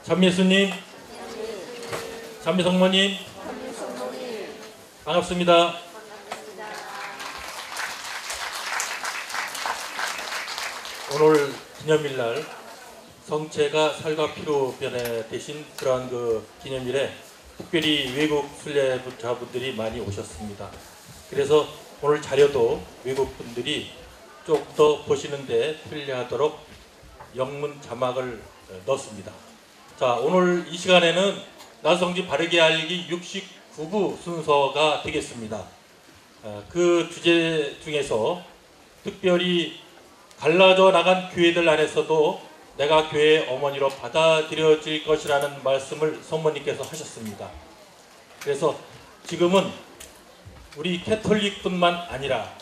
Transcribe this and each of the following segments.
참예수님, 참미성모님, 반갑습니다. 오늘 기념일날 성체가 살과 피로 변해되신 그러한 기념일에 특별히 외국 순례자분들이 많이 오셨습니다. 그래서 오늘 자료도 외국 분들이 좀 더 보시는데 편리하도록 영문 자막을 넣었습니다. 자, 오늘 이 시간에는 나성지 바르게 알기 69부 순서가 되겠습니다. 그 주제 중에서 특별히 갈라져 나간 교회들 안에서도 내가 교회의 어머니로 받아들여질 것이라는 말씀을 성모님께서 하셨습니다. 그래서 지금은 우리 캐톨릭뿐만 아니라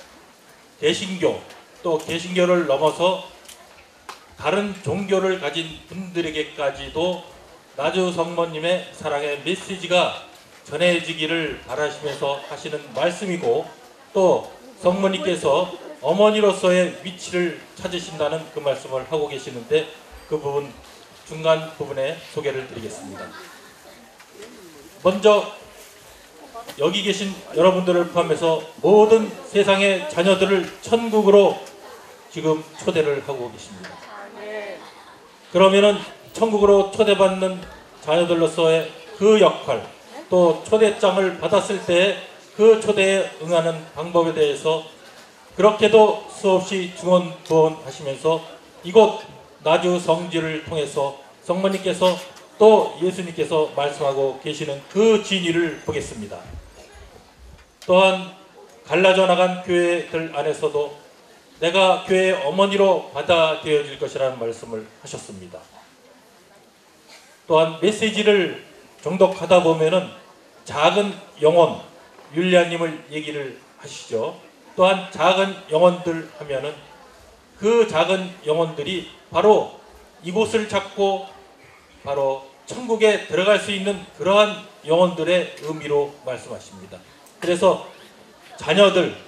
개신교, 또 개신교를 넘어서 다른 종교를 가진 분들에게까지도 나주 성모님의 사랑의 메시지가 전해지기를 바라시면서 하시는 말씀이고, 또 성모님께서 어머니로서의 위치를 찾으신다는 그 말씀을 하고 계시는데, 그 부분 중간 부분에 소개를 드리겠습니다. 먼저 여기 계신 여러분들을 포함해서 모든 세상의 자녀들을 천국으로 지금 초대를 하고 계십니다. 그러면은 천국으로 초대받는 자녀들로서의 그 역할, 또 초대장을 받았을 때 그 초대에 응하는 방법에 대해서 그렇게도 수없이 중언부언하시면서 이곳 나주 성지를 통해서 성모님께서 또 예수님께서 말씀하고 계시는 그 진리를 보겠습니다. 또한 갈라져 나간 교회들 안에서도 내가 교회의 어머니로 받아들여질 것이라는 말씀을 하셨습니다. 또한 메시지를 정독하다 보면은 작은 영혼, 율리아님을 얘기를 하시죠. 또한 작은 영혼들 하면은 그 작은 영혼들이 바로 이곳을 찾고 바로 천국에 들어갈 수 있는 그러한 영혼들의 의미로 말씀하십니다. 그래서 자녀들,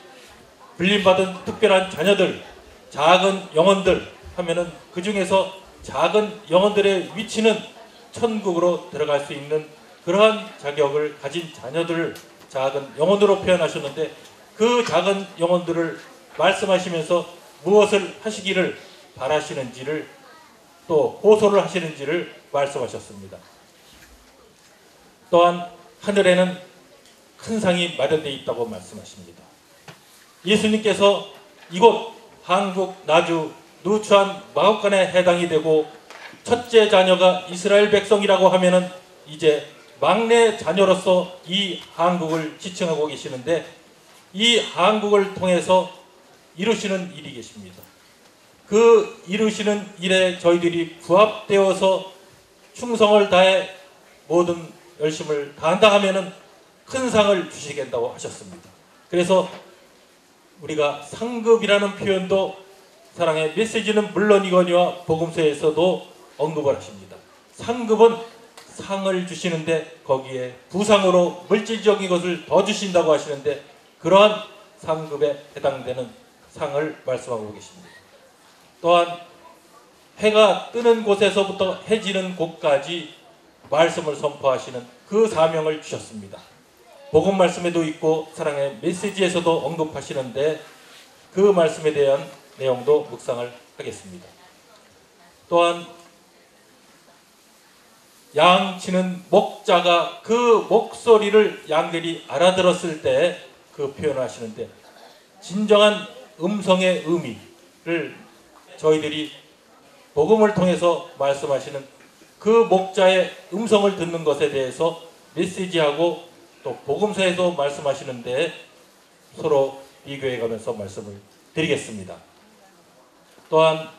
불림받은 특별한 자녀들, 작은 영혼들 하면은 그 중에서 작은 영혼들의 위치는 천국으로 들어갈 수 있는 그러한 자격을 가진 자녀들을 작은 영혼으로 표현하셨는데, 그 작은 영혼들을 말씀하시면서 무엇을 하시기를 바라시는지를, 또 호소를 하시는지를 말씀하셨습니다. 또한 하늘에는 큰 상이 마련되어 있다고 말씀하십니다. 예수님께서 이곳 한국 나주 누추한 마곡간에 해당이 되고 첫째 자녀가 이스라엘 백성이라고 하면은 이제 막내 자녀로서 이 한국을 지칭하고 계시는데, 이 한국을 통해서 이루시는 일이 계십니다. 그 이루시는 일에 저희들이 부합되어서 충성을 다해 모든 열심을 다한다 하면은 큰 상을 주시겠다고 하셨습니다. 그래서 우리가 상급이라는 표현도 사랑의 메시지는 물론이거니와 복음서에서도 언급을 하십니다. 상급은 상을 주시는데 거기에 부상으로 물질적인 것을 더 주신다고 하시는데, 그러한 상급에 해당되는 상을 말씀하고 계십니다. 또한 해가 뜨는 곳에서부터 해지는 곳까지 말씀을 선포하시는 그 사명을 주셨습니다. 복음 말씀에도 있고 사랑의 메시지에서도 언급하시는데, 그 말씀에 대한 내용도 묵상을 하겠습니다. 또한 양 치는 목자가 그 목소리를 양들이 알아들었을 때 그 표현을 하시는데, 진정한 음성의 의미를 저희들이 복음을 통해서 말씀하시는 그 목자의 음성을 듣는 것에 대해서 메시지하고 또 복음서에서 말씀하시는데 서로 비교해 가면서 말씀을 드리겠습니다. 또한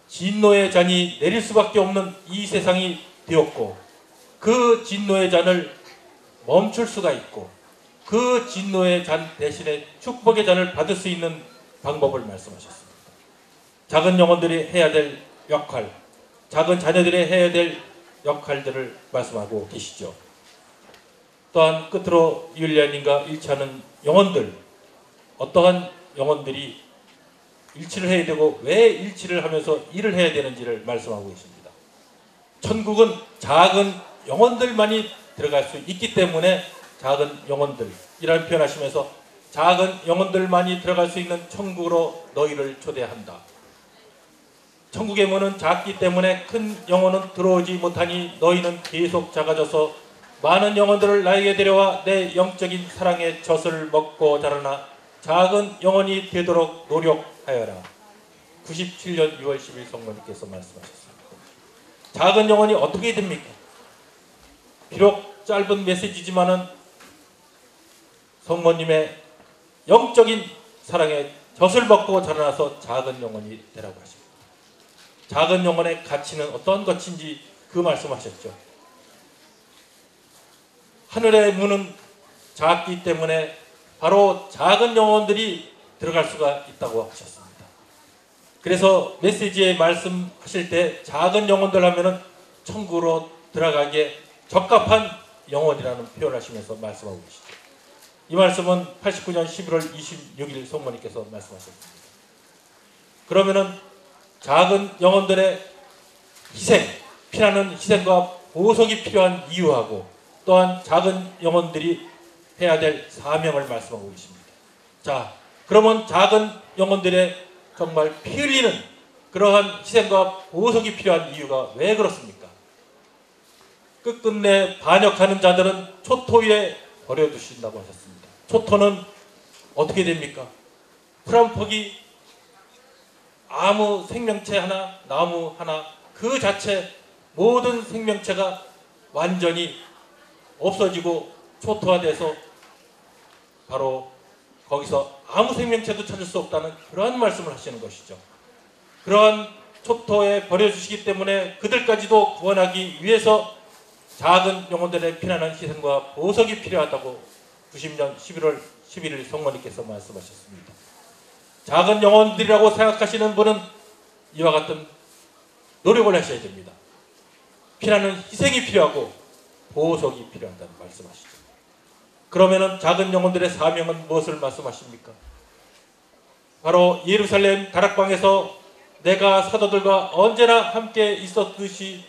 진노의 잔이 내릴 수밖에 없는 이 세상이 되었고, 그 진노의 잔을 멈출 수가 있고, 그 진노의 잔 대신에 축복의 잔을 받을 수 있는 방법을 말씀하셨습니다. 작은 영혼들이 해야 될 역할, 작은 자녀들이 해야 될 역할들을 말씀하고 계시죠. 또한 끝으로 율리아님과 일치하는 영혼들, 어떠한 영혼들이 일치를 해야 되고 왜 일치를 하면서 일을 해야 되는지를 말씀하고 계십니다. 천국은 작은 영혼들만이 들어갈 수 있기 때문에 작은 영혼들이라는 표현하시면서 작은 영혼들만이 들어갈 수 있는 천국으로 너희를 초대한다. 천국의 문은 작기 때문에 큰 영혼은 들어오지 못하니 너희는 계속 작아져서 많은 영혼들을 나에게 데려와 내 영적인 사랑의 젖을 먹고 자라나 작은 영혼이 되도록 노력하여라. 97년 6월 10일 성모님께서 말씀하셨습니다. 작은 영혼이 어떻게 됩니까? 비록 짧은 메시지지만은 성모님의 영적인 사랑의 젖을 먹고 자라나서 작은 영혼이 되라고 하십니다. 작은 영혼의 가치는 어떤 것인지 그 말씀하셨죠. 하늘의 문은 작기 때문에 바로 작은 영혼들이 들어갈 수가 있다고 하셨습니다. 그래서 메시지에 말씀하실 때 작은 영혼들 하면은 천국으로 들어가기에 적합한 영혼이라는 표현을 하시면서 말씀하고 계시죠. 이 말씀은 89년 11월 26일 성모님께서 말씀하셨습니다. 그러면은 작은 영혼들의 희생, 피나는 희생과 보석이 필요한 이유하고 또한 작은 영혼들이 해야 될 사명을 말씀하고 계십니다. 자, 그러면 작은 영혼들의 정말 피 흘리는 그러한 희생과 보석이 필요한 이유가 왜 그렇습니까? 끝끝내 반역하는 자들은 초토 위에 버려두신다고 하셨습니다. 초토는 어떻게 됩니까? 풀한포기 아무 생명체 하나, 나무 하나 그 자체 모든 생명체가 완전히 없어지고 초토화돼서 바로 거기서 아무 생명체도 찾을 수 없다는 그러한 말씀을 하시는 것이죠. 그러한 초토에 버려주시기 때문에 그들까지도 구원하기 위해서 작은 영혼들의 피난한 희생과 보석이 필요하다고 90년 11월 11일 성모님께서 말씀하셨습니다. 작은 영혼들이라고 생각하시는 분은 이와 같은 노력을 하셔야 됩니다. 피난은 희생이 필요하고 보석이 필요하다는 말씀하시죠. 그러면은 작은 영혼들의 사명은 무엇을 말씀하십니까? 바로 예루살렘 다락방에서 내가 사도들과 언제나 함께 있었듯이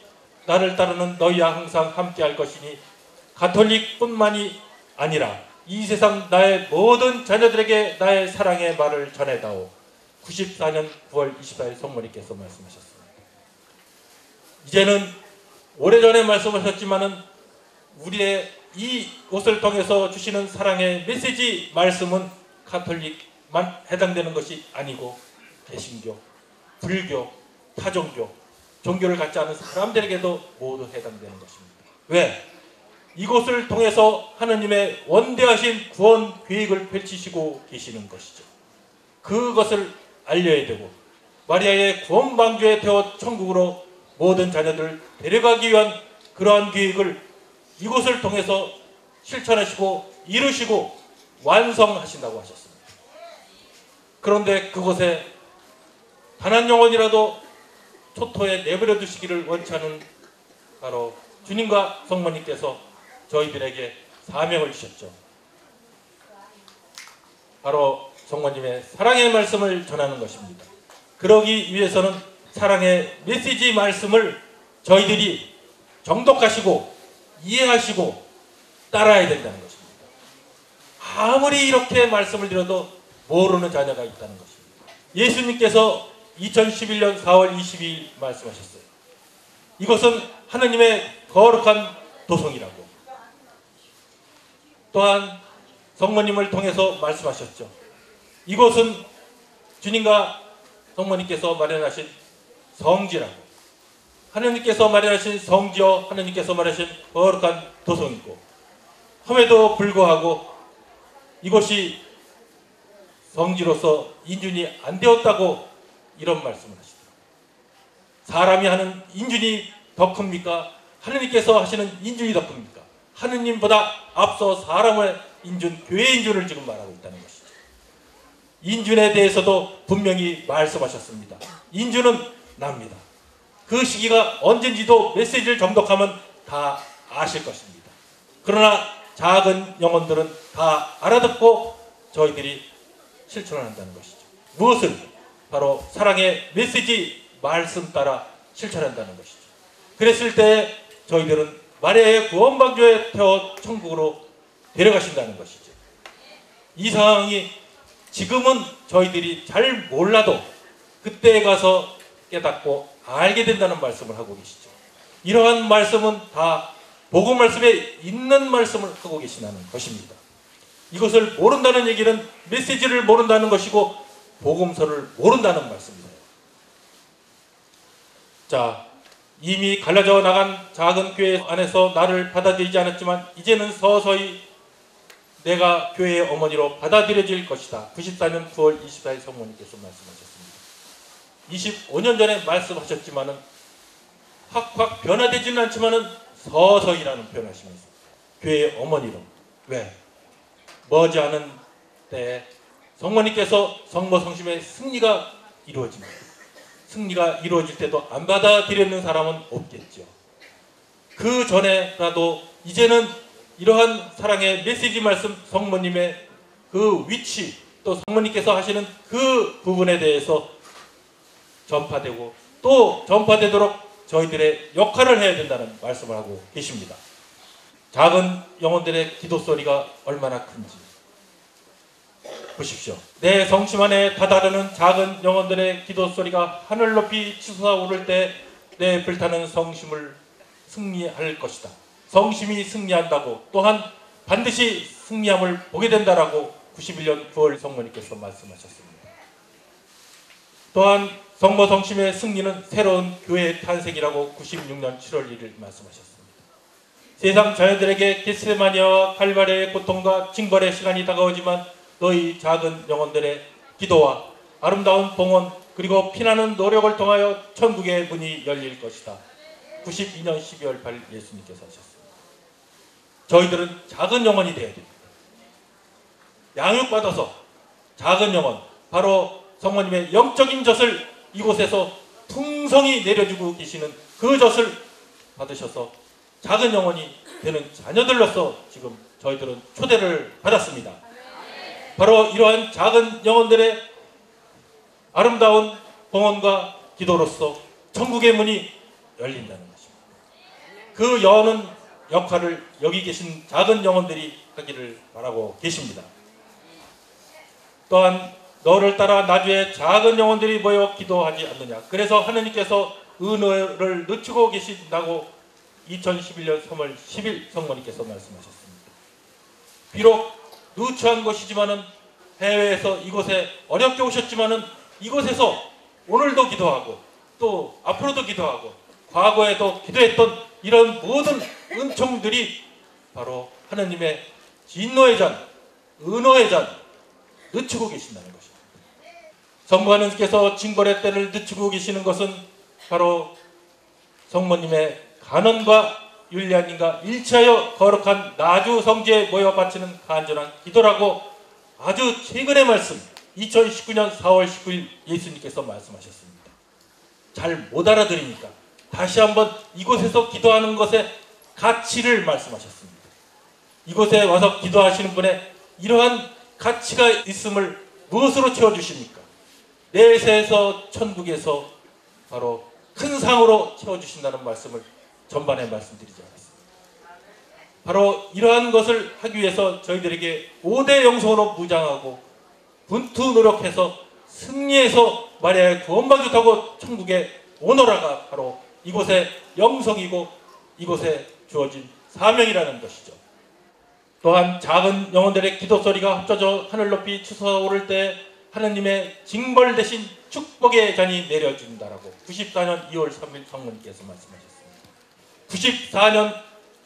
나를 따르는 너희와 항상 함께 할 것이니 가톨릭뿐만이 아니라 이 세상 나의 모든 자녀들에게 나의 사랑의 말을 전해다오. 94년 9월 24일 성모님께서 말씀하셨습니다. 이제는 오래전에 말씀하셨지만은 우리의 이 옷을 통해서 주시는 사랑의 메시지 말씀은 가톨릭만 해당되는 것이 아니고 개신교, 불교, 타종교, 종교를 갖지 않은 사람들에게도 모두 해당되는 것입니다. 왜? 이곳을 통해서 하느님의 원대하신 구원 계획을 펼치시고 계시는 것이죠. 그것을 알려야 되고 마리아의 구원 방주에 태워 천국으로 모든 자녀들을 데려가기 위한 그러한 계획을 이곳을 통해서 실천하시고 이루시고 완성하신다고 하셨습니다. 그런데 그곳에 단 한 영혼이라도 초토에 내버려 두시기를 원치 않은 바로 주님과 성모님께서 저희들에게 사명을 주셨죠. 바로 성모님의 사랑의 말씀을 전하는 것입니다. 그러기 위해서는 사랑의 메시지 말씀을 저희들이 정독하시고 이해하시고 따라야 된다는 것입니다. 아무리 이렇게 말씀을 드려도 모르는 자녀가 있다는 것입니다. 예수님께서 2011년 4월 22일 말씀하셨어요. 이것은 하느님의 거룩한 도성이라고. 또한 성모님을 통해서 말씀하셨죠. 이곳은 주님과 성모님께서 마련하신 성지라고. 하느님께서 마련하신 성지요 하느님께서 마련하신 거룩한 도성이고 함에도 불구하고 이곳이 성지로서 인준이 안 되었다고 이런 말씀을 하시더라고요. 사람이 하는 인준이 더 큽니까? 하느님께서 하시는 인준이 더 큽니까? 하느님보다 앞서 사람의 인준, 교회 인준을 지금 말하고 있다는 것이죠. 인준에 대해서도 분명히 말씀하셨습니다. 인준은 납니다. 그 시기가 언젠지도 메시지를 정독하면 다 아실 것입니다. 그러나 작은 영혼들은 다 알아듣고 저희들이 실천을 한다는 것이죠. 무엇을? 바로 사랑의 메시지 말씀 따라 실천한다는 것이죠. 그랬을 때 저희들은 마리아의 구원방주에 태워 천국으로 데려가신다는 것이죠. 이 상황이 지금은 저희들이 잘 몰라도 그때에 가서 깨닫고 알게 된다는 말씀을 하고 계시죠. 이러한 말씀은 다 복음 말씀에 있는 말씀을 하고 계시다는 것입니다. 이것을 모른다는 얘기는 메시지를 모른다는 것이고 복음서를 모른다는 말씀이에요. 자, 이미 갈라져 나간 작은 교회 안에서 나를 받아들이지 않았지만 이제는 서서히 내가 교회의 어머니로 받아들여질 것이다. 94년 9월 24일 성모님께서 말씀하셨습니다. 25년 전에 말씀하셨지만은 확확 변화되지는 않지만은 서서히라는 표현하시면서 교회의 어머니로. 왜? 머지않은 때에 성모님께서 성모 성심의 승리가 이루어집니다. 승리가 이루어질 때도 안 받아들이는 사람은 없겠죠. 그 전에라도 이제는 이러한 사랑의 메시지 말씀, 성모님의 그 위치, 또 성모님께서 하시는 그 부분에 대해서 전파되고 또 전파되도록 저희들의 역할을 해야 된다는 말씀을 하고 계십니다. 작은 영혼들의 기도 소리가 얼마나 큰지 보십시오. 내 성심 안에 다다르는 작은 영혼들의 기도 소리가 하늘 높이 치솟아오를 때 내 불타는 성심을 승리할 것이다. 성심이 승리한다고 또한 반드시 승리함을 보게 된다라고 91년 9월 성모님께서 말씀하셨습니다. 또한 성모 성심의 승리는 새로운 교회의 탄생이라고 96년 7월 1일 말씀하셨습니다. 세상 자녀들에게 겟세마니아와 칼바리의 고통과 징벌의 시간이 다가오지만 너희 작은 영혼들의 기도와 아름다운 봉헌 그리고 피나는 노력을 통하여 천국의 문이 열릴 것이다. 92년 12월 8일 예수님께서 하셨습니다. 저희들은 작은 영혼이 되어야 됩니다. 양육받아서 작은 영혼, 바로 성모님의 영적인 젖을 이곳에서 풍성히 내려주고 계시는 그 젖을 받으셔서 작은 영혼이 되는 자녀들로서 지금 저희들은 초대를 받았습니다. 바로 이러한 작은 영혼들의 아름다운 봉헌과 기도로서 천국의 문이 열린다는 것입니다. 그 여는 역할을 여기 계신 작은 영혼들이 하기를 바라고 계십니다. 또한 너를 따라 나주의 작은 영혼들이 모여 기도하지 않느냐. 그래서 하느님께서 은혜를 늦추고 계신다고 2011년 3월 10일 성모님께서 말씀하셨습니다. 비록 누추한 것이지만은 해외에서 이곳에 어렵게 오셨지만은 이곳에서 오늘도 기도하고 또 앞으로도 기도하고 과거에도 기도했던 이런 모든 은총들이 바로 하나님의 진노의 잔, 은호의 잔 늦추고 계신다는 것입니다. 성부 하느님께서 징벌의 때를 늦추고 계시는 것은 바로 성모님의 간언과 율리아님과 일치하여 거룩한 나주 성지에 모여 바치는 간절한 기도라고 아주 최근의 말씀 2019년 4월 19일 예수님께서 말씀하셨습니다. 잘 못 알아들으니까 다시 한번 이곳에서 기도하는 것의 가치를 말씀하셨습니다. 이곳에 와서 기도하시는 분의 이러한 가치가 있음을 무엇으로 채워주십니까? 내세에서 천국에서 바로 큰 상으로 채워주신다는 말씀을 전반에 말씀드리지 않았습니다. 바로 이러한 것을 하기 위해서 저희들에게 5대 영성으로 무장하고 분투 노력해서 승리해서 마리아의 구원방주 타고 천국에 오너라가 바로 이곳의 영성이고 이곳에 주어진 사명이라는 것이죠. 또한 작은 영혼들의 기도 소리가 합쳐져 하늘 높이 치솟아오를 때 하느님의 징벌 대신 축복의 잔이 내려진다라고 94년 2월 3일 성모님께서 말씀하셨습니다. 94년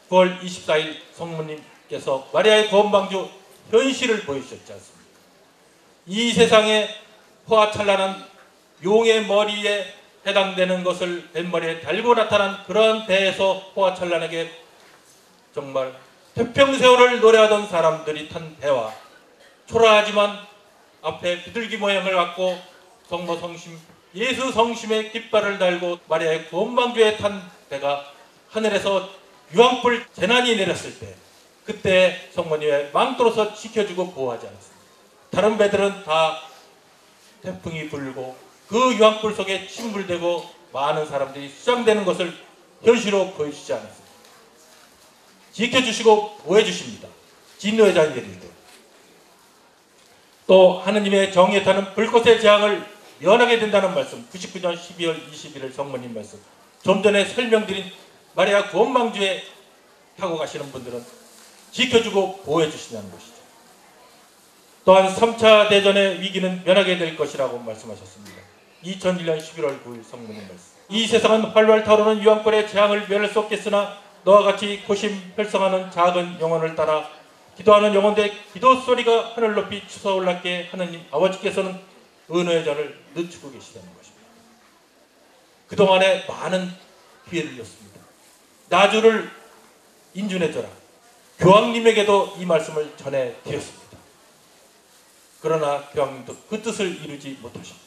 9월 24일 성모님께서 마리아의 구원방주 현실을 보여주셨지 않습니까? 이 세상에 호화찬란한 용의 머리에 해당되는 것을 뱃머리에 달고 나타난 그러한 배에서 호화찬란하게 정말 태평세월을 노래하던 사람들이 탄 배와 초라하지만 앞에 비둘기 모양을 갖고 성모 성심 예수 성심의 깃발을 달고 마리아의 구원방주에 탄 배가 하늘에서 유황불 재난이 내렸을 때 그때 성모님의 망토로서 지켜주고 보호하지 않았습니다. 다른 배들은 다 태풍이 불고 그 유황불 속에 침몰되고 많은 사람들이 수장되는 것을 현실로 보여주지 않았습니다. 지켜주시고 보호해주십니다. 진노의 자녀들일 때. 또 하느님의 정의에 타는 불꽃의 재앙을 면하게 된다는 말씀, 99년 12월 21일 성모님 말씀, 좀 전에 설명드린 마리아 구원방주에 타고 가시는 분들은 지켜주고 보호해주신다는 것이죠. 또한 3차 대전의 위기는 면하게 될 것이라고 말씀하셨습니다. 2001년 11월 9일 성모님 말씀. 이 세상은 활활 타오르는 유황불의 재앙을 면할 수 없겠으나 너와 같이 고심 활성하는 작은 영혼을 따라 기도하는 영혼들의 기도 소리가 하늘 높이 치솟아올랐기에 하느님 아버지께서는 은혜의 전을 늦추고 계시다는 것입니다. 그동안에 많은 기회를 잃었습니다. 나주를 인준해줘라. 교황님에게도 이 말씀을 전해드렸습니다. 그러나 교황님도 그 뜻을 이루지 못하셨고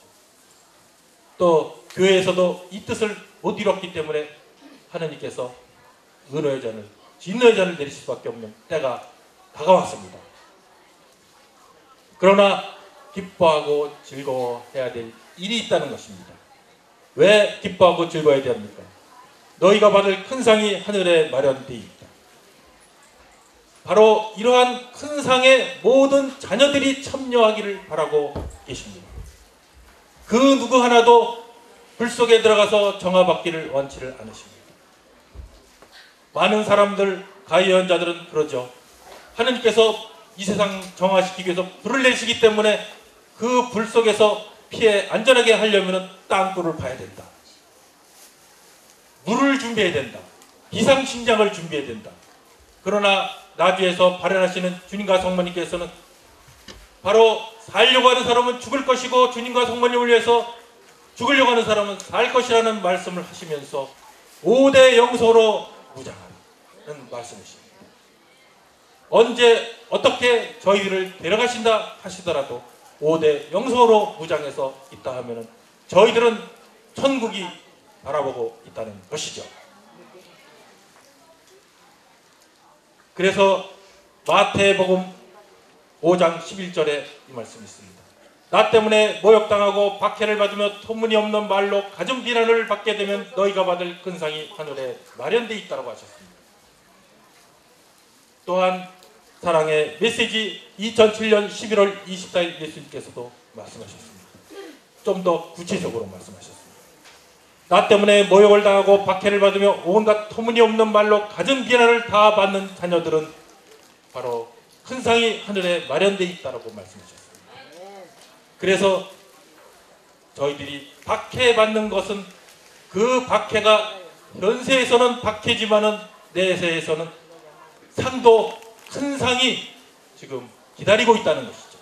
또 교회에서도 이 뜻을 못 이뤘기 때문에 하느님께서 은혜의 전을, 진노의 전을 내리실 수밖에 없는 때가 다가왔습니다. 그러나 기뻐하고 즐거워해야 될 일이 있다는 것입니다. 왜 기뻐하고 즐거워해야 됩니까? 너희가 받을 큰 상이 하늘에 마련되어 있다. 바로 이러한 큰 상에 모든 자녀들이 참여하기를 바라고 계십니다. 그 누구 하나도 불 속에 들어가서 정화받기를 원치를 않으십니다. 많은 사람들, 가해연자들은 그러죠. 하느님께서 이 세상 정화시키기 위해서 불을 내시기 때문에 그 불 속에서 피해 안전하게 하려면 땅굴을 파야 된다. 물을 준비해야 된다. 비상식량을 준비해야 된다. 그러나 나주에서 발현하시는 주님과 성모님께서는 바로 살려고 하는 사람은 죽을 것이고 주님과 성모님을 위해서 죽으려고 하는 사람은 살 것이라는 말씀을 하시면서 5대 영소로 무장하라는 말씀이십니다. 언제 어떻게 저희들을 데려가신다 하시더라도 5대 영소로 무장해서 있다 하면 저희들은 천국이 바라보고 있다는 것이죠. 그래서 마태복음 5장 11절에 이 말씀이 있습니다. 나 때문에 모욕당하고 박해를 받으며 터무니없는 말로 가증 비난을 받게 되면 너희가 받을 큰 상이 하늘에 마련되어 있다고 하셨습니다. 또한 사랑의 메시지 2007년 11월 24일 예수님께서도 말씀하셨습니다. 좀 더 구체적으로 말씀하셨습니다. 나 때문에 모욕을 당하고 박해를 받으며 온갖 터무니없는 말로 가증 비난을 다 받는 자녀들은 바로 큰 상이 하늘에 마련되어 있다고 말씀하셨습니다. 그래서 저희들이 박해받는 것은 그 박해가 현세에서는 박해지만은 내세에서는 상도 큰 상이 지금 기다리고 있다는 것이죠.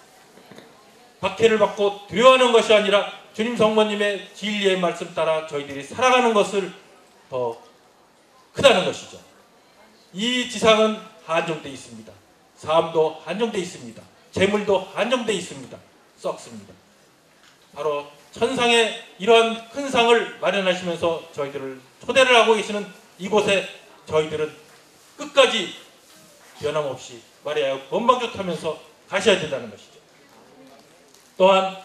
박해를 받고 두려워하는 것이 아니라 주님 성모님의 진리의 말씀 따라 저희들이 살아가는 것을 더 크다는 것이죠. 이 지상은 한정되어 있습니다. 삶도 한정되어 있습니다. 재물도 한정되어 있습니다. 썩습니다. 바로 천상에 이러한 큰 상을 마련하시면서 저희들을 초대를 하고 계시는 이곳에 저희들은 끝까지 변함없이 마리아의 건방주 타면서 가셔야 된다는 것이죠. 또한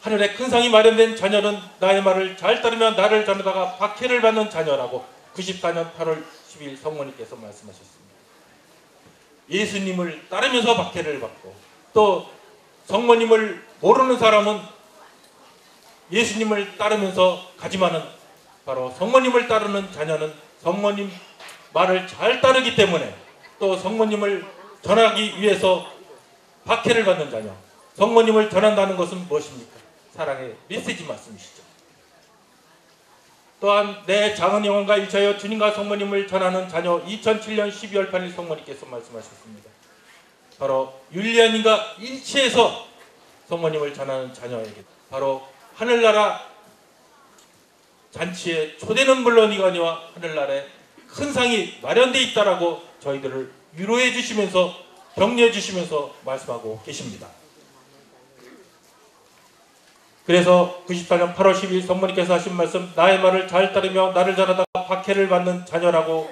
하늘에 큰 상이 마련된 자녀는 나의 말을 잘 따르며 나를 전하다가 박해를 받는 자녀라고 94년 8월 10일 성모님께서 말씀하셨습니다. 예수님을 따르면서 박해를 받고 또 성모님을 모르는 사람은 예수님을 따르면서 가지만은 바로 성모님을 따르는 자녀는 성모님 말을 잘 따르기 때문에 또 성모님을 전하기 위해서 박해를 받는 자녀. 성모님을 전한다는 것은 무엇입니까? 사랑의 메시지 말씀이시죠. 또한 내 작은 영혼과 일처하여 주님과 성모님을 전하는 자녀 2007년 12월 8일 성모님께서 말씀하셨습니다. 바로 율리아님과 일치해서 성모님을 전하는 자녀에게 바로 하늘나라 잔치에 초대는 물론이거니와 하늘나라에 큰 상이 마련되어 있다라고 저희들을 위로해 주시면서 격려해 주시면서 말씀하고 계십니다. 그래서 94년 8월 12일 성모님께서 하신 말씀 나의 말을 잘 따르며 나를 전하다가 박해를 받는 자녀라고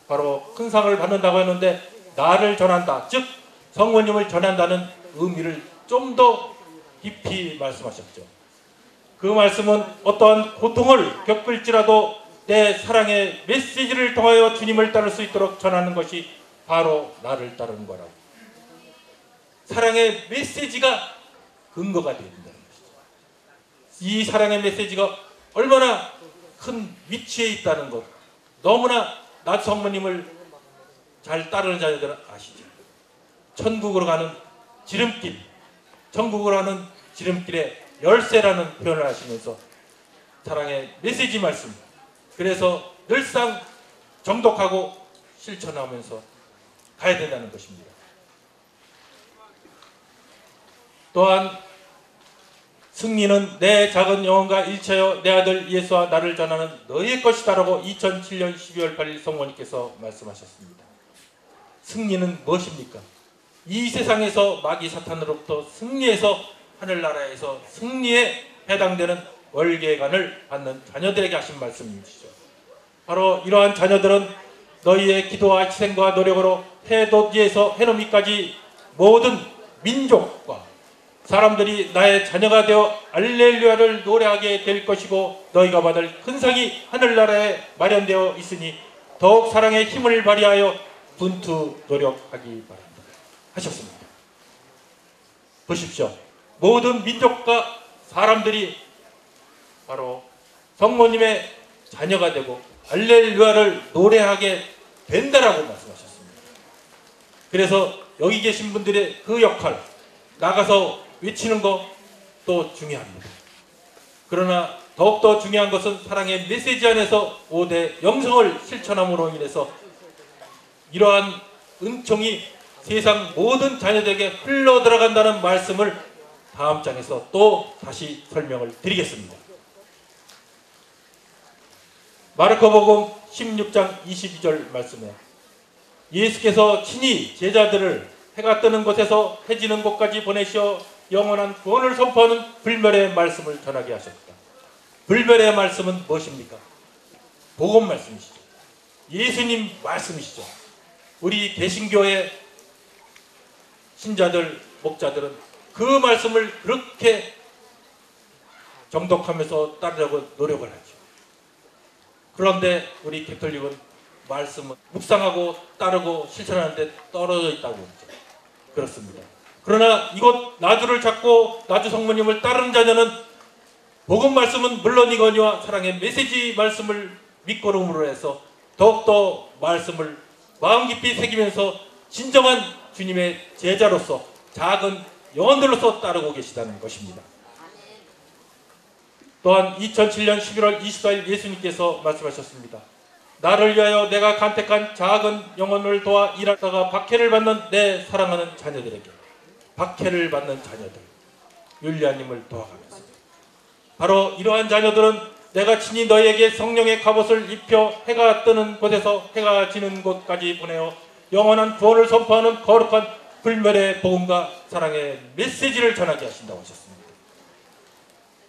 바로 큰 상을 받는다고 했는데 나를 전한다. 즉 성모님을 전한다는 의미를 좀 더 깊이 말씀하셨죠. 그 말씀은 어떠한 고통을 겪을지라도 내 사랑의 메시지를 통하여 주님을 따를 수 있도록 전하는 것이 바로 나를 따르는 거라고. 사랑의 메시지가 근거가 되어야 된다는 것이죠. 이 사랑의 메시지가 얼마나 큰 위치에 있다는 것, 너무나 나주 성모님을 잘 따르는 자녀들은 아시죠. 천국으로 가는 지름길, 천국으로 가는 지름길의 열쇠라는 표현을 하시면서 사랑의 메시지 말씀, 그래서 늘상 정독하고 실천하면서 가야 된다는 것입니다. 또한 승리는 내 작은 영혼과 일체여 내 아들 예수와 나를 전하는 너희의 것이다라고 2007년 12월 8일 성모님께서 말씀하셨습니다. 승리는 무엇입니까? 이 세상에서 마귀 사탄으로부터 승리해서 하늘나라에서 승리에 해당되는 월계관을 받는 자녀들에게 하신 말씀이시죠. 바로 이러한 자녀들은 너희의 기도와 희생과 노력으로 해돋이에서 해넘이까지 모든 민족과 사람들이 나의 자녀가 되어 알렐루야를 노래하게 될 것이고 너희가 받을 큰 상이 하늘나라에 마련되어 있으니 더욱 사랑의 힘을 발휘하여 분투 노력하기 바랍니다 하셨습니다. 보십시오. 모든 민족과 사람들이 바로 성모님의 자녀가 되고 알렐루야를 노래하게 된다라고 말씀하셨습니다. 그래서 여기 계신 분들의 그 역할, 나가서 외치는 것도 중요합니다. 그러나 더욱더 중요한 것은 사랑의 메시지 안에서 5대 영성을 실천함으로 인해서 이러한 은총이 세상 모든 자녀들에게 흘러 들어간다는 말씀을 다음 장에서 또 다시 설명을 드리겠습니다. 마르코복음 16장 22절 말씀에 예수께서 친히 제자들을 해가 뜨는 곳에서 해지는 곳까지 보내시어 영원한 구원을 선포하는 불멸의 말씀을 전하게 하셨다. 불멸의 말씀은 무엇입니까? 복음 말씀이시죠. 예수님 말씀이시죠. 우리 개신교의 신자들, 목자들은 그 말씀을 그렇게 정독하면서 따르려고 노력을 하죠. 그런데 우리 개톨릭은 말씀은 묵상하고 따르고 실천하는데 떨어져 있다고 했죠. 그렇습니다. 그러나 이곳 나주를 찾고 나주 성모님을 따르는 자녀는 복음 말씀은 물론이거니와 사랑의 메시지 말씀을 밑거름으로 해서 더욱더 말씀을 마음 깊이 새기면서 진정한 주님의 제자로서 작은 영혼들로서 따르고 계시다는 것입니다. 또한 2007년 11월 24일 예수님께서 말씀하셨습니다. 나를 위하여 내가 간택한 작은 영혼을 도와 일하다가 박해를 받는 내 사랑하는 자녀들에게, 박해를 받는 자녀들, 율리아님을 도와가면서 바로 이러한 자녀들은 내가 친히 너희에게 성령의 갑옷을 입혀 해가 뜨는 곳에서 해가 지는 곳까지 보내어 영원한 구원을 선포하는 거룩한 불멸의 복음과 사랑의 메시지를 전하게 하신다고 하셨습니다.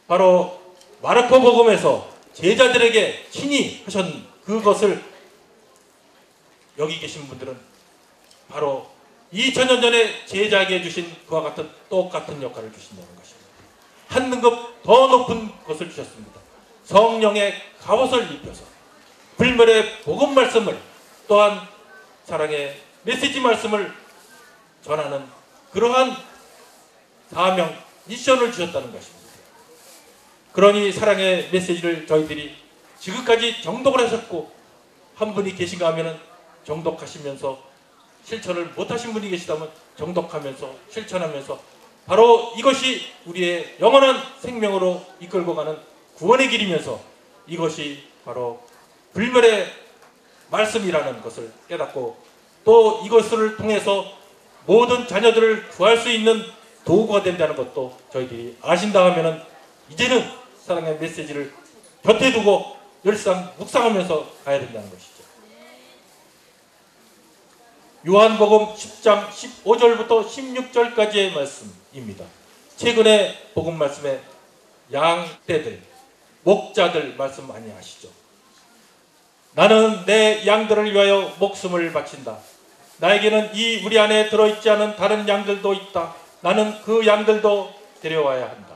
바로 마르코 복음에서 제자들에게 친히 하신 그것을 여기 계신 분들은 바로 2000년 전에 제자에게 주신 그와 같은 똑같은 역할을 주신다는 것입니다. 한 등급 더 높은 것을 주셨습니다. 성령의 갑옷을 입혀서 불멸의 복음 말씀을 또한 사랑의 메시지 말씀을 전하는 그러한 사명, 미션을 주셨다는 것입니다. 그러니 사랑의 메시지를 저희들이 지금까지 정독을 하셨고 한 분이 계신가 하면 정독하시면서 실천을 못하신 분이 계시다면 정독하면서 실천하면서 바로 이것이 우리의 영원한 생명으로 이끌고 가는 구원의 길이면서 이것이 바로 불멸의 말씀이라는 것을 깨닫고 또 이것을 통해서 모든 자녀들을 구할 수 있는 도구가 된다는 것도 저희들이 아신다 하면은 이제는 사랑의 메시지를 곁에 두고 늘상 묵상하면서 가야 된다는 것이죠. 요한복음 10장 15절부터 16절까지의 말씀입니다. 최근에 복음 말씀에 양떼들, 목자들 말씀 많이 아시죠? 나는 내 양들을 위하여 목숨을 바친다. 나에게는 이 우리 안에 들어있지 않은 다른 양들도 있다. 나는 그 양들도 데려와야 한다.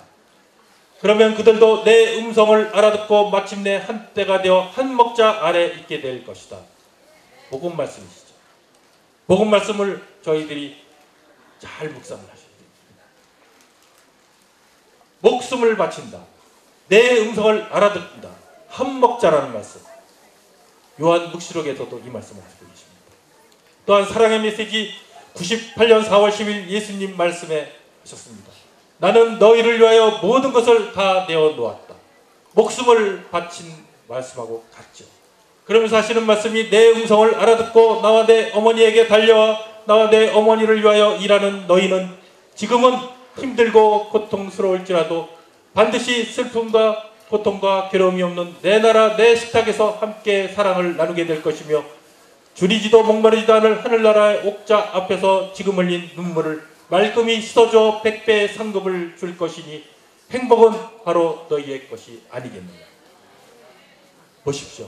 그러면 그들도 내 음성을 알아듣고 마침내 한때가 되어 한 먹자 아래 있게 될 것이다. 복음 말씀이시죠. 복음 말씀을 저희들이 잘 묵상을 하셔야 됩니다. 목숨을 바친다. 내 음성을 알아듣는다. 한 먹자라는 말씀. 요한 묵시록에서도 이 말씀을 하고 계십니다. 또한 사랑의 메시지 98년 4월 10일 예수님 말씀에 하셨습니다. 나는 너희를 위하여 모든 것을 다 내어 놓았다. 목숨을 바친 말씀하고 같죠. 그러면서 하시는 말씀이 내 음성을 알아듣고 나와 내 어머니에게 달려와 나와 내 어머니를 위하여 일하는 너희는 지금은 힘들고 고통스러울지라도 반드시 슬픔과 고통과 괴로움이 없는 내 나라 내 식탁에서 함께 사랑을 나누게 될 것이며 줄이지도 목마르지도 않을 하늘나라의 옥자 앞에서 지금 흘린 눈물을 말끔히 씻어줘 100배의 상급을 줄 것이니 행복은 바로 너희의 것이 아니겠느냐. 보십시오.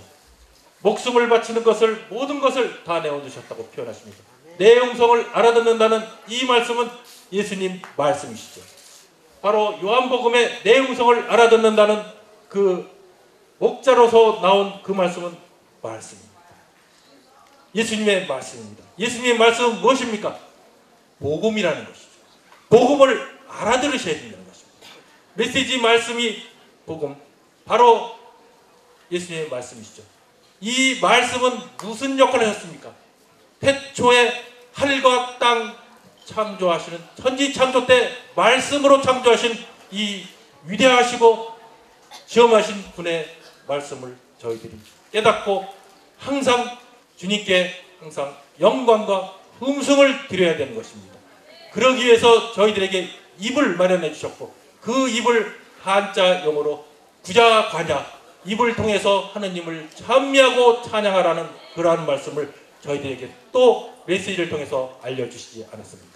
목숨을 바치는 것을 모든 것을 다 내어주셨다고 표현하십니다. 내 음성을 알아듣는다는 이 말씀은 예수님 말씀이시죠. 바로 요한복음의 내 음성을 알아듣는다는 그 목자로서 나온 그 말씀은 말씀입니다. 예수님의 말씀입니다. 예수님의 말씀은 무엇입니까? 복음이라는 것이죠. 복음을 알아들으셔야 된다는 것입니다. 메시지 말씀이 복음, 바로 예수님의 말씀이시죠. 이 말씀은 무슨 역할을 하셨습니까? 태초에 하늘과 땅 창조하시는 천지 창조 때 말씀으로 창조하신 이 위대하시고 시험하신 분의 말씀을 저희들이 깨닫고 항상 주님께 항상 영광과 음성을 드려야 되는 것입니다. 그러기 위해서 저희들에게 입을 마련해 주셨고 그 입을 한자 영어로 구자관야 입을 통해서 하느님을 찬미하고 찬양하라는 그러한 말씀을 저희들에게 또 메시지를 통해서 알려주시지 않았습니까?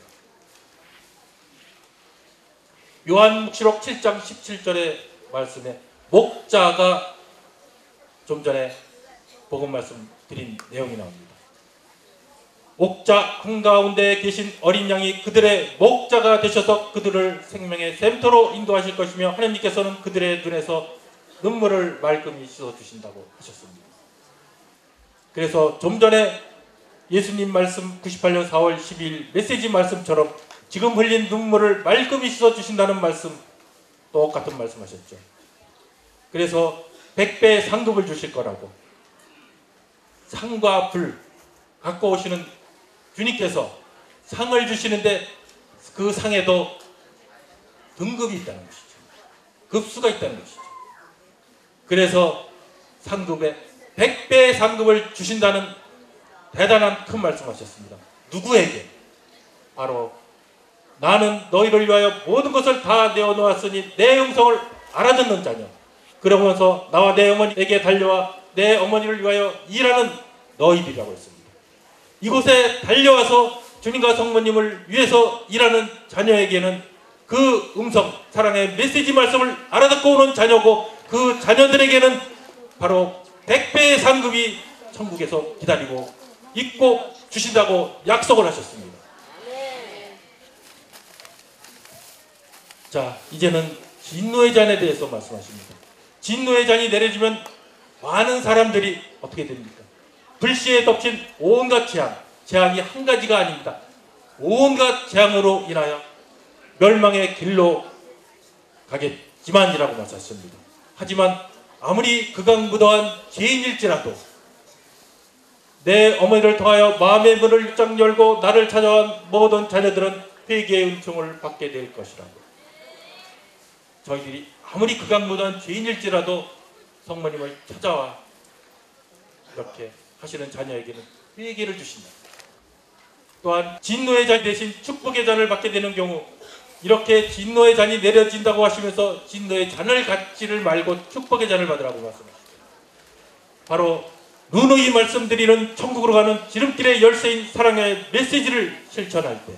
요한묵시록 7장 17절의 말씀에 목자가 좀 전에 복음 말씀 드린 내용이 나옵니다. 옥자 한가운데 계신 어린 양이 그들의 목자가 되셔서 그들을 생명의 샘터로 인도하실 것이며 하나님께서는 그들의 눈에서 눈물을 말끔히 씻어주신다고 하셨습니다. 그래서 좀 전에 예수님 말씀 98년 4월 12일 메시지 말씀처럼 지금 흘린 눈물을 말끔히 씻어주신다는 말씀 똑같은 말씀하셨죠. 그래서 100배의 상급을 주실 거라고 상과 불 갖고 오시는 주님께서 상을 주시는데 그 상에도 등급이 있다는 것이죠. 급수가 있다는 것이죠. 그래서 상급에 100배의 상급을 주신다는 대단한 큰 말씀하셨습니다. 누구에게? 바로 나는 너희를 위하여 모든 것을 다 내어놓았으니 내 음성을 알아듣는 자녀. 그러면서 나와 내 어머니에게 달려와 내 어머니를 위하여 일하는 너희들이라고 했습니다. 이곳에 달려와서 주님과 성모님을 위해서 일하는 자녀에게는 그 음성, 사랑의 메시지 말씀을 알아듣고 오는 자녀고 그 자녀들에게는 바로 100배의 상급이 천국에서 기다리고 있고 주신다고 약속을 하셨습니다. 자, 이제는 진노의 잔에 대해서 말씀하십니다. 진노의 잔이 내려지면 많은 사람들이 어떻게 됩니까? 불씨에 덮친 온갖 재앙이 한 가지가 아닙니다. 온갖 재앙으로 인하여 멸망의 길로 가겠지만이라고 말씀하십니다. 하지만 아무리 극악무도한 죄인일지라도 내 어머니를 통하여 마음의 문을 육장 열고 나를 찾아온 모든 자녀들은 회개의 은총을 받게 될 것이라고. 저희들이 아무리 극악무도한 죄인일지라도 성모님을 찾아와 이렇게 하시는 자녀에게는 회개를 주신다. 또한 진노의 잔 대신 축복의 잔을 받게 되는 경우 이렇게 진노의 잔이 내려진다고 하시면서 진노의 잔을 갖지를 말고 축복의 잔을 받으라고 말씀하시죠. 바로 누누이 말씀드리는 천국으로 가는 지름길의 열쇠인 사랑의 메시지를 실천할 때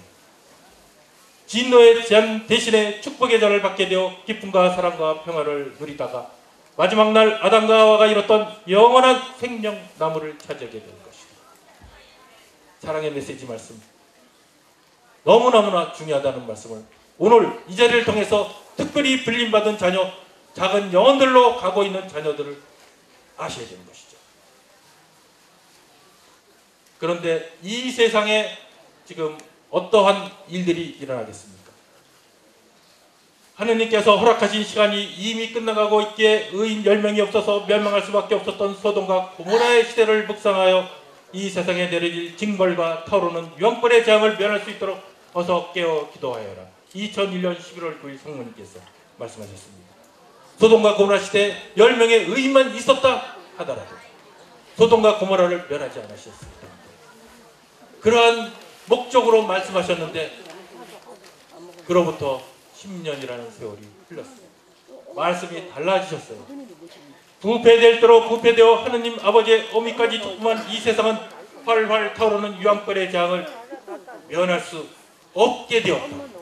진노의 잔 대신에 축복의 잔을 받게 되어 기쁨과 사랑과 평화를 누리다가 마지막 날 아담과 하와가 이뤘던 영원한 생명나무를 차지하게 되는 것이다. 사랑의 메시지 말씀 너무너무나 중요하다는 말씀을 오늘 이 자리를 통해서 특별히 불림받은 자녀 작은 영혼들로 가고 있는 자녀들을 아셔야 되는 것이죠. 그런데 이 세상에 지금 어떠한 일들이 일어나겠습니까? 하느님께서 허락하신 시간이 이미 끝나가고 있기에 의인 10명이 없어서 멸망할 수밖에 없었던 소돔과 고모라의 시대를 묵상하여 이 세상에 내려질 징벌과 타오르는 유황불의 재앙을 면할 수 있도록 어서 깨어 기도하여라. 2001년 11월 9일 성모님께서 말씀하셨습니다. 소돔과 고모라 시대에 10명의 의인만 있었다 하더라도 소돔과 고모라를 멸하지 않으셨습니다. 그러한 목적으로 말씀하셨는데 그로부터 10년이라는 세월이 흘렀습니다. 말씀이 달라지셨어요. 부패될 대로 부패되어 하느님 아버지의 어미까지 조그만 이 세상은 활활 타오르는 유황불의 재앙을 면할 수 없게 되었다.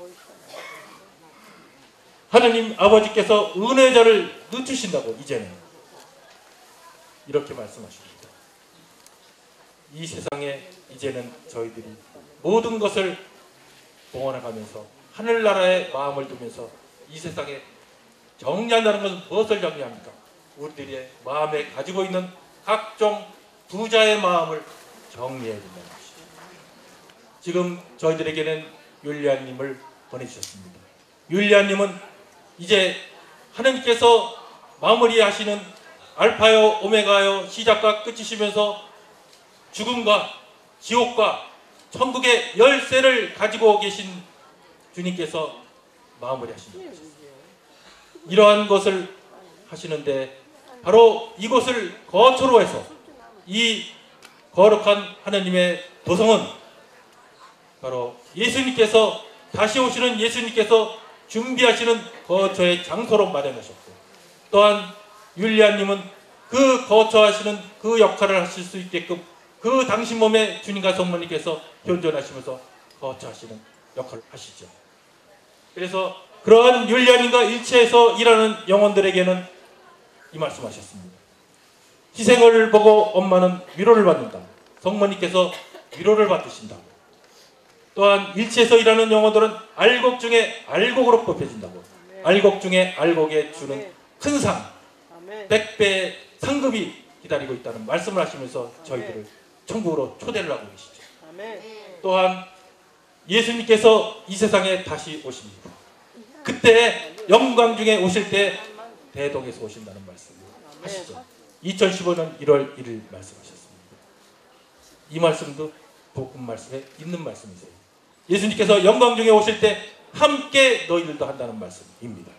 하느님 아버지께서 은혜자를 늦추신다고 이제는 이렇게 말씀하십니다. 이 세상에 이제는 저희들이 모든 것을 봉헌해가면서 하늘나라의 마음을 두면서 이 세상에 정리한다는 것은 무엇을 정리합니까? 우리들의 마음에 가지고 있는 각종 부자의 마음을 정리해야 된다는 것이죠. 지금 저희들에게는 율리아님을 보내주셨습니다. 율리아님은 이제 하느님께서 마무리하시는 알파요 오메가요 시작과 끝이시면서 죽음과 지옥과 천국의 열쇠를 가지고 계신 주님께서 마무리하신다고 하셨어요. 이러한 것을 하시는데 바로 이곳을 거처로 해서 이 거룩한 하나님의 도성은 바로 예수님께서 다시 오시는 예수님께서 준비하시는 거처의 장소로 마련하셨고 또한 율리아님은 그 거처하시는 그 역할을 하실 수 있게끔 그 당신 몸에 주님과 성모님께서 현존하시면서 거처하시는 역할을 하시죠. 그래서 그러한 율리아님과 일체에서 일하는 영혼들에게는 이 말씀하셨습니다. 희생을 보고 엄마는 위로를 받는다. 성모님께서 위로를 받으신다고. 또한 일체에서 일하는 영혼들은 알곡 중에 알곡으로 뽑혀진다고. 알곡 중에 알곡에 주는 큰 상, 100배의 상급이 기다리고 있다는 말씀을 하시면서 저희들을 천국으로 초대를 하고 계시죠. 또한 예수님께서 이 세상에 다시 오십니다. 그때 영광 중에 오실 때 대동에서 오신다는 말씀을 하시죠. 2015년 1월 1일 말씀하셨습니다. 이 말씀도 복음 말씀에 있는 말씀이세요. 예수님께서 영광 중에 오실 때 함께 너희들도 한다는 말씀입니다.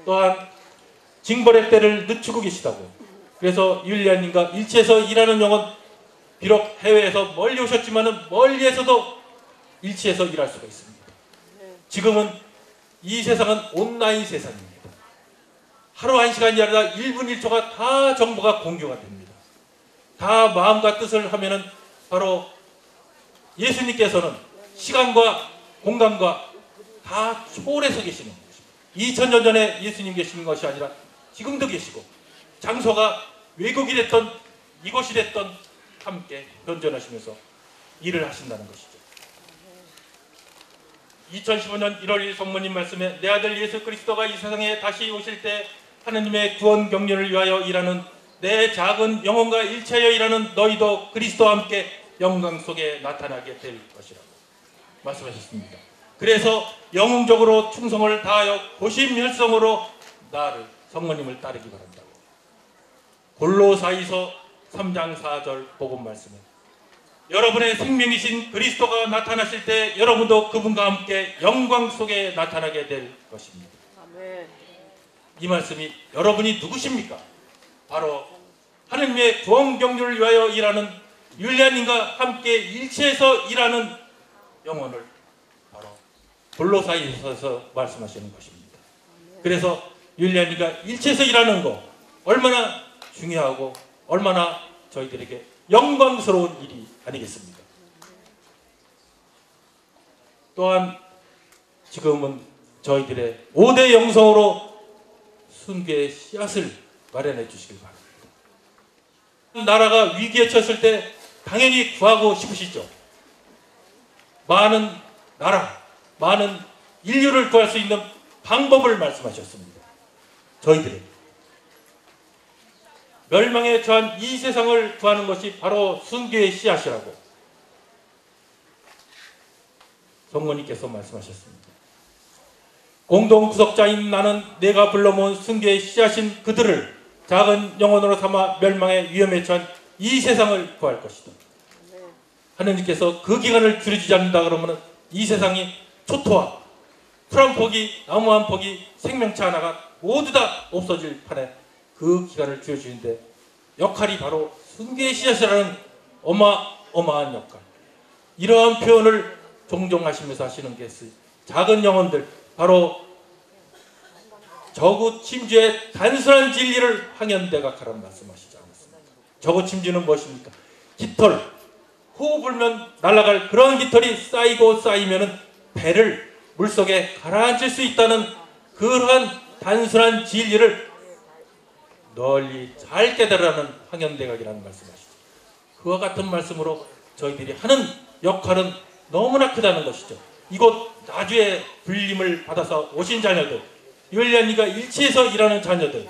또한 징벌의 때를 늦추고 계시다고. 그래서 율리아님과 일체에서 일하는 영혼 비록 해외에서 멀리 오셨지만 멀리에서도 일체에서 일할 수가 있습니다. 지금은 이 세상은 온라인 세상입니다. 하루 한 시간이 아니라 1분 1초가 다 정보가 공유가 됩니다. 다 마음과 뜻을 하면은 바로 예수님께서는 시간과 공간과 다 초월해서 계시는 것입니다. 2000년 전에 예수님 계시는 것이 아니라 지금도 계시고 장소가 외국이 됐던 이곳이 됐던 함께 현존하시면서 일을 하신다는 것이죠. 2015년 1월 1일 성모님 말씀에 내 아들 예수 그리스도가 이 세상에 다시 오실 때 하느님의 구원 경륜을 위하여 일하는 내 작은 영혼과 일체하여 일하는 너희도 그리스도와 함께 영광 속에 나타나게 될 것이라고 말씀하셨습니다. 그래서 영웅적으로 충성을 다하여 고심혈성으로 나를 성모님을 따르기 바란다고. 골로사이서 3장 4절 복음 말씀에 여러분의 생명이신 그리스도가 나타나실 때 여러분도 그분과 함께 영광 속에 나타나게 될 것입니다. 아멘. 이 말씀이 여러분이 누구십니까? 바로 하느님의 구원 경륜을 위하여 일하는 율리아님과 함께 일체에서 일하는 영혼을 바로 골로사이서에서 말씀하시는 것입니다. 그래서 율리아님과 일체에서 일하는 거 얼마나 중요하고 얼마나 저희들에게 영광스러운 일이 아니겠습니까? 또한 지금은 저희들의 5대 영성으로 순교의 씨앗을 마련해 주시길 바랍니다. 나라가 위기에 처했을 때 당연히 구하고 싶으시죠. 많은 나라, 많은 인류를 구할 수 있는 방법을 말씀하셨습니다. 저희들이 멸망에 처한 이 세상을 구하는 것이 바로 순교의 씨앗이라고 성모님께서 말씀하셨습니다. 공동 구속자인 나는 내가 불러모은 순교의 씨앗인 그들을 작은 영혼으로 삼아 멸망의 위험에 처한 이 세상을 구할 것이다. 하느님께서 그 기간을 줄여주지 않는다 그러면 이 세상이 초토화, 풀 한 포기, 나무 한 포기, 생명체 하나가 모두 다 없어질 판에 그 기간을 줄여주는데 역할이 바로 순교의 씨앗이라는 어마어마한 역할. 이러한 표현을 종종 하시면서 하시는 게 작은 영혼들, 바로 저구 침주의 단순한 진리를 황현대가 가란 말씀하시지 않았습니까? 저구 침주는 무엇입니까? 깃털, 호흡 불면 날아갈 그런 깃털이 쌓이고 쌓이면은 배를 물속에 가라앉힐 수 있다는 그러한 단순한 진리를 널리 잘 깨달으라는 황현대각이라는 말씀하시죠. 그와 같은 말씀으로 저희들이 하는 역할은 너무나 크다는 것이죠. 이곳 나주의 불림을 받아서 오신 자녀들, 율리안이가 일치해서 일하는 자녀들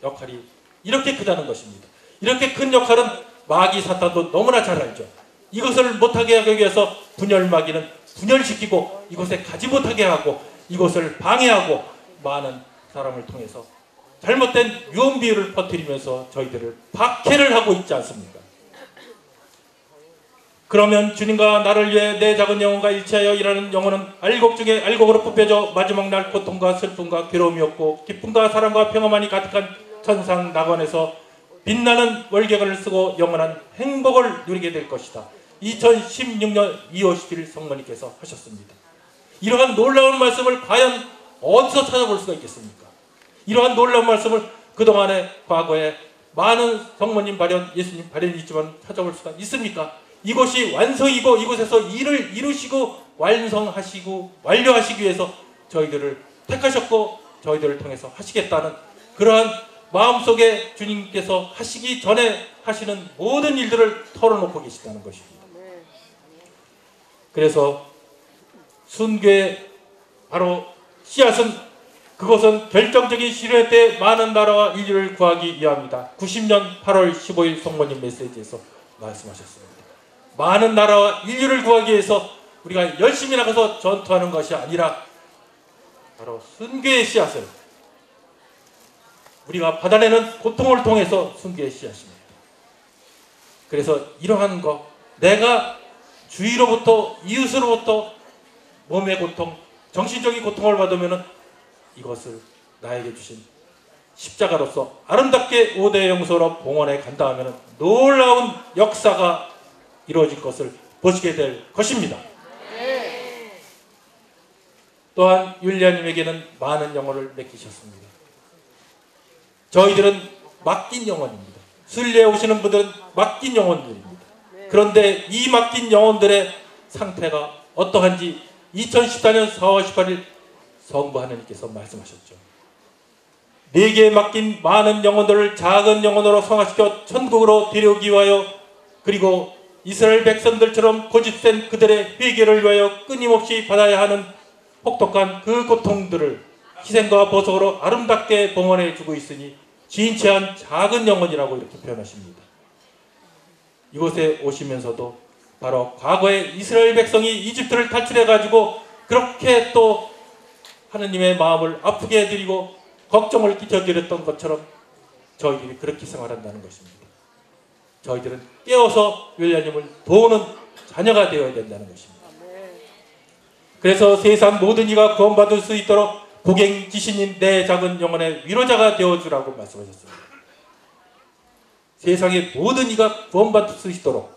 역할이 이렇게 크다는 것입니다. 이렇게 큰 역할은 마귀 사탄도 너무나 잘 알죠. 이것을 못하게 하기 위해서 분열마귀는 분열시키고 이곳에 가지 못하게 하고 이곳을 방해하고 많은 사람을 통해서 잘못된 유언 비유를 퍼뜨리면서 저희들을 박해를 하고 있지 않습니까? 그러면 주님과 나를 위해 내 작은 영혼과 일치하여 일하는 영혼은 알곡 중에 알곡으로 뽑혀져 마지막 날 고통과 슬픔과 괴로움이었고 기쁨과 사랑과 평화만이 가득한 천상 낙원에서 빛나는 월계관을 쓰고 영원한 행복을 누리게 될 것이다. 2016년 2월 10일 성모님께서 하셨습니다. 이러한 놀라운 말씀을 과연 어디서 찾아볼 수가 있겠습니까? 이러한 놀라운 말씀을 그동안의 과거에 많은 성모님 발현, 예수님 발현이 있지만 찾아볼 수가 있습니까? 이곳이 완성이고 이곳에서 일을 이루시고 완성하시고 완료하시기 위해서 저희들을 택하셨고 저희들을 통해서 하시겠다는 그러한 마음속에 주님께서 하시기 전에 하시는 모든 일들을 털어놓고 계시다는 것입니다. 그래서 순교의 바로 씨앗은 그것은 결정적인 시련의 때 많은 나라와 인류를 구하기 위함이다. 90년 8월 15일 성모님 메시지에서 말씀하셨습니다. 많은 나라와 인류를 구하기 위해서 우리가 열심히 나가서 전투하는 것이 아니라 바로 순교의 씨앗을 우리가 받아내는 고통을 통해서 순교의 씨앗입니다. 그래서 이러한 것, 내가 주위로부터 이웃으로부터 몸의 고통, 정신적인 고통을 받으면 이것을 나에게 주신 십자가로서 아름답게 5대 영소로 봉헌에 간다 하면 놀라운 역사가 이루어질 것을 보시게 될 것입니다. 또한 율리아님에게는 많은 영혼을 맡기셨습니다. 저희들은 맡긴 영혼입니다. 순례에 오시는 분들은 맡긴 영혼들입니다. 그런데 이 맡긴 영혼들의 상태가 어떠한지 2014년 4월 18일 성부 하느님께서 말씀하셨죠. 네게 맡긴 많은 영혼들을 작은 영혼으로 성화시켜 천국으로 데려오기 위하여 그리고 이스라엘 백성들처럼 고집센 그들의 회개를 위하여 끊임없이 받아야 하는 혹독한 그 고통들을 희생과 보석으로 아름답게 봉헌해 주고 있으니 진치한 작은 영혼이라고 이렇게 표현하십니다. 이곳에 오시면서도 바로 과거에 이스라엘 백성이 이집트를 탈출해 가지고 그렇게 또 하느님의 마음을 아프게 해드리고 걱정을 끼쳐드렸던 것처럼 저희들이 그렇게 생활한다는 것입니다. 저희들은 깨어서 율리아님을 도우는 자녀가 되어야 된다는 것입니다. 그래서 세상 모든 이가 구원받을 수 있도록 복행지신인 내 작은 영혼의 위로자가 되어주라고 말씀하셨습니다. 세상의 모든 이가 구원받을 수 있도록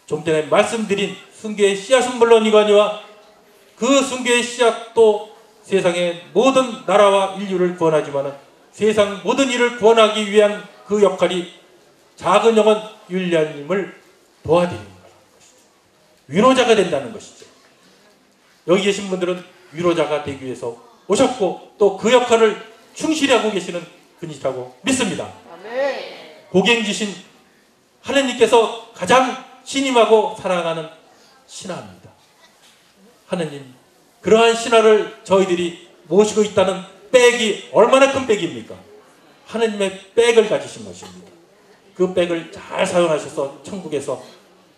좀 전에 말씀드린 순교의 씨앗은 물론이거니와 그 순교의 씨앗도 세상의 모든 나라와 인류를 구원하지만 세상 모든 일을 구원하기 위한 그 역할이 작은 영혼 율리아님을 도와드리는 것이죠. 위로자가 된다는 것이죠. 여기 계신 분들은 위로자가 되기 위해서 오셨고 또 그 역할을 충실히 하고 계시는 분이라고 믿습니다. 복행지신 하느님께서 가장 신임하고 사랑하는 신하입니다. 하느님, 그러한 신하를 저희들이 모시고 있다는 백이 얼마나 큰 백입니까? 하느님의 백을 가지신 것입니다. 그 백을 잘 사용하셔서 천국에서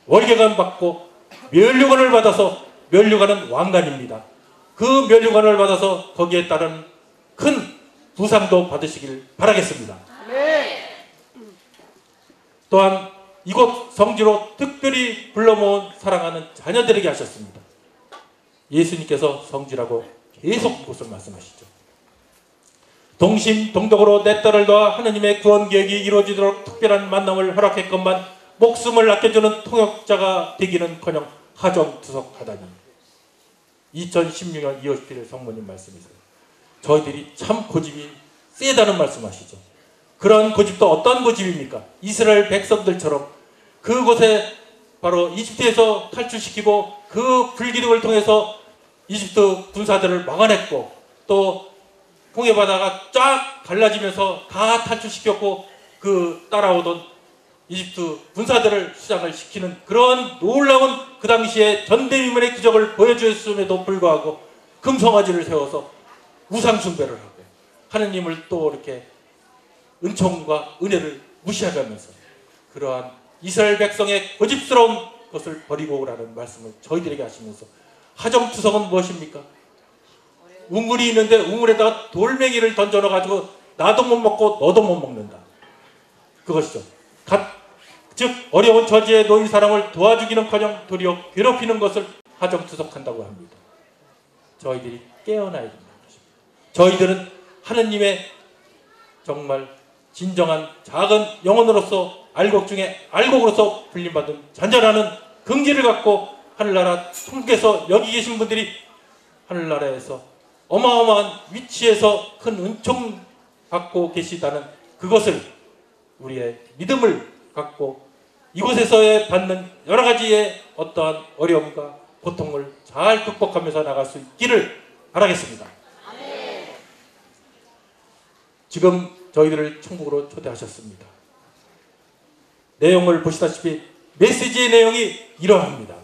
월계관 받고 면류관을 받아서, 면류관은 왕관입니다. 그 면류관을 받아서 거기에 따른 큰 부상도 받으시길 바라겠습니다. 또한 이곳 성지로 특별히 불러 모은 사랑하는 자녀들에게 하셨습니다. 예수님께서 성지라고 계속 이곳을 말씀하시죠. 동심동덕으로 내 딸을 도와 하느님의 구원 계획이 이루어지도록 특별한 만남을 허락했건만 목숨을 아껴주는 통역자가 되기는커녕 하정투석하다니. 2016년 2월 17일 성모님 말씀이세요. 저희들이 참 고집이 세다는 말씀하시죠. 그런 고집도 어떤 고집입니까? 이스라엘 백성들처럼 그곳에 바로 이집트에서 탈출시키고 그 불기둥을 통해서 이집트 군사들을 막아냈고, 또 홍해바다가 쫙 갈라지면서 다 탈출시켰고 그 따라오던 이집트 군사들을 수장을 시키는 그런 놀라운 그 당시에 전대미문의 기적을 보여주었음에도 불구하고 금송아지를 세워서 우상숭배를 하고 하느님을 또 이렇게 은총과 은혜를 무시하면서 그러한 이스라엘 백성의 고집스러운 것을 버리고 오라는 말씀을 저희들에게 하시면서, 하정투석은 무엇입니까? 우물이 있는데 우물에다가 돌멩이를 던져 넣어가지고 나도 못 먹고 너도 못 먹는다. 그것이죠. 즉 어려운 처지에 놓인 사람을 도와주기는커녕 도리어 괴롭히는 것을 하정투석한다고 합니다. 저희들이 깨어나야 된다는 것입니다. 저희들은 하느님의 정말 진정한 작은 영혼으로서 알곡 중에 알곡으로서 불림받은 잔잔하는 긍지를 갖고 하늘나라 천국에서 여기 계신 분들이 하늘나라에서 어마어마한 위치에서 큰 은총 받고 계시다는 그것을, 우리의 믿음을 갖고 이곳에서의 받는 여러 가지의 어떠한 어려움과 고통을 잘 극복하면서 나갈 수 있기를 바라겠습니다. 지금 저희들을 천국으로 초대하셨습니다. 내용을 보시다시피 메시지의 내용이 이러합니다.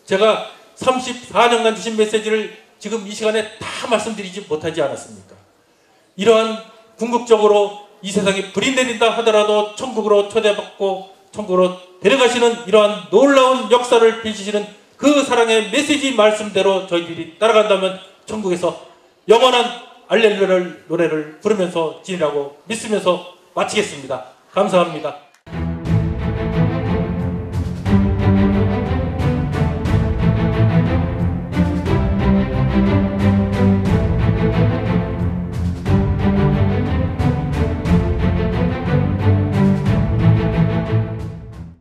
제가 34년간 주신 메시지를 지금 이 시간에 다 말씀드리지 못하지 않았습니까? 이러한 궁극적으로 이 세상에 불이 내린다 하더라도 천국으로 초대받고 천국으로 데려가시는 이러한 놀라운 역사를 펼치시는 그 사랑의 메시지 말씀대로 저희들이 따라간다면 천국에서 영원한 알렐루야 노래를 부르면서 지내라고 믿으면서 마치겠습니다. 감사합니다.